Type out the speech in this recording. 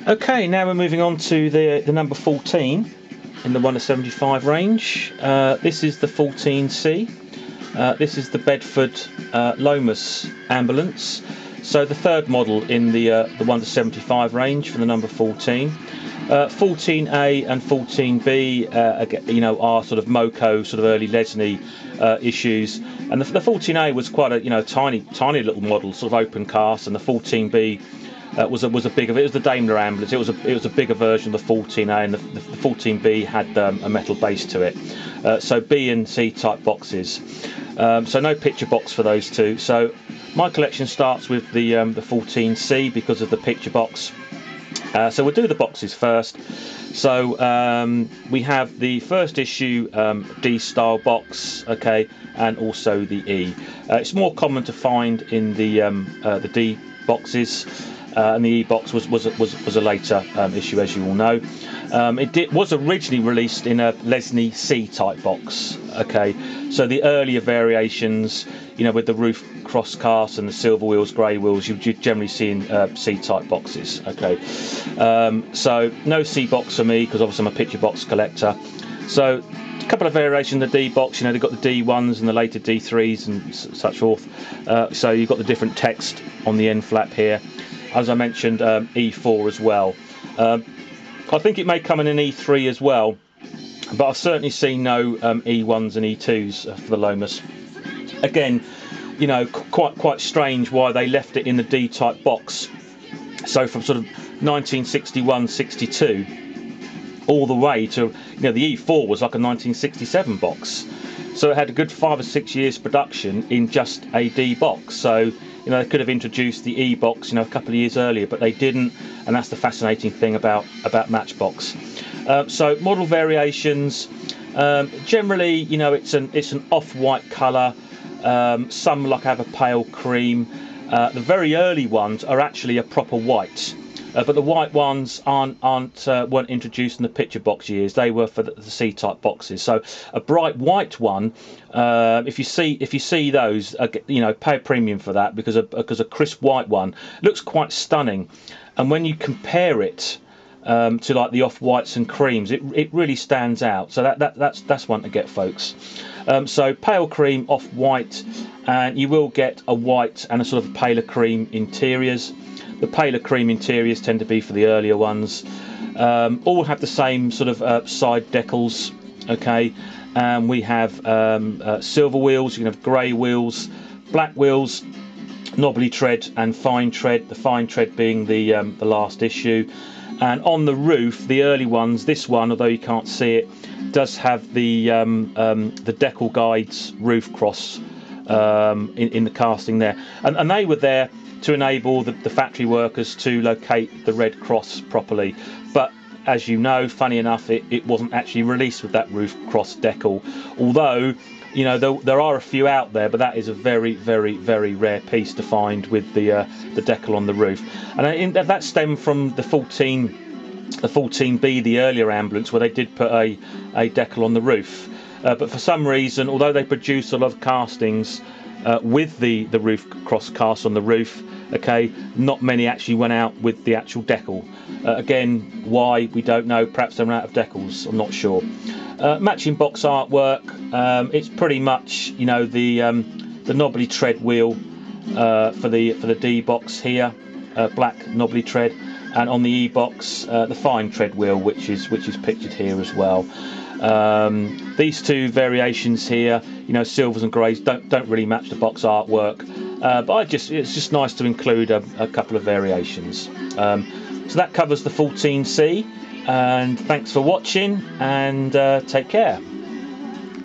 Okay, now we're moving on to the number 14 in the 1 to 75 range. This is the 14C. This is the Bedford Lomas ambulance. So the third model in the 1 to 75 range for the number 14. 14A and 14B, are sort of Moco, sort of early Lesney issues. And the 14A was quite a tiny little model, sort of open cast, and the 14B was a bigger. It was the Daimler ambulance. It was a bigger version of the 14A, and the 14B had a metal base to it. So B and C type boxes. So no picture box for those two. So my collection starts with the 14C because of the picture box. So we'll do the boxes first. So we have the first issue D style box, okay, and also the E. It's more common to find in the D boxes. And the E box was a later issue, as you all know. It was originally released in a Lesney C type box. Okay, so the earlier variations, with the roof cross cast and the silver wheels, grey wheels, you generally see in C type boxes. Okay, so no C box for me because obviously I'm a picture box collector. So a couple of variations of the D box. They've got the D1s and the later D3s and such forth. So you've got the different text on the end flap here. As I mentioned, E4 as well. I think it may come in an E3 as well, but I've certainly seen no E1s and E2s for the Lomas. Again, quite strange why they left it in the D-type box. So from sort of 1961-62 all the way to, the E4 was like a 1967 box. So it had a good 5 or 6 years production in just a D box. So they could have introduced the E box, a couple of years earlier, but they didn't, and that's the fascinating thing about Matchbox. So model variations, generally, it's an off-white colour. Some have a pale cream. The very early ones are actually a proper white. But the white ones weren't introduced in the picture box years. They were for the C-type boxes. So a bright white one, if you see those, pay a premium for that because a crisp white one looks quite stunning. And when you compare it to like the off-whites and creams, it really stands out. So that's one to get, folks. So pale cream, off-white, and you will get a white and a sort of paler cream interiors. The paler cream interiors tend to be for the earlier ones. All have the same sort of side decals, okay. And we have silver wheels. You can have grey wheels, black wheels, knobbly tread and fine tread. The fine tread being the last issue. And on the roof, the early ones, this one, although you can't see it, does have the decal guides roof cross in the casting there, and they were there to enable the factory workers to locate the red cross properly. But as you know, funny enough, it wasn't actually released with that roof cross decal, although there are a few out there, but that is a very, very, very rare piece to find with the decal on the roof. And that stemmed from the 14B, the earlier ambulance, where they did put a decal on the roof. But for some reason, although they produced a lot of castings with the roof cross cast on the roof, okay, not many actually went out with the actual decal. Again, why, we don't know. Perhaps they ran out of decals, I'm not sure. Matching box artwork, it's pretty much the knobbly tread wheel for the D box here, black knobbly tread, and on the E box the fine tread wheel, which is pictured here as well. These two variations here, silvers and greys, don't really match the box artwork, but it's just nice to include a couple of variations. So that covers the 14C, and thanks for watching, and take care.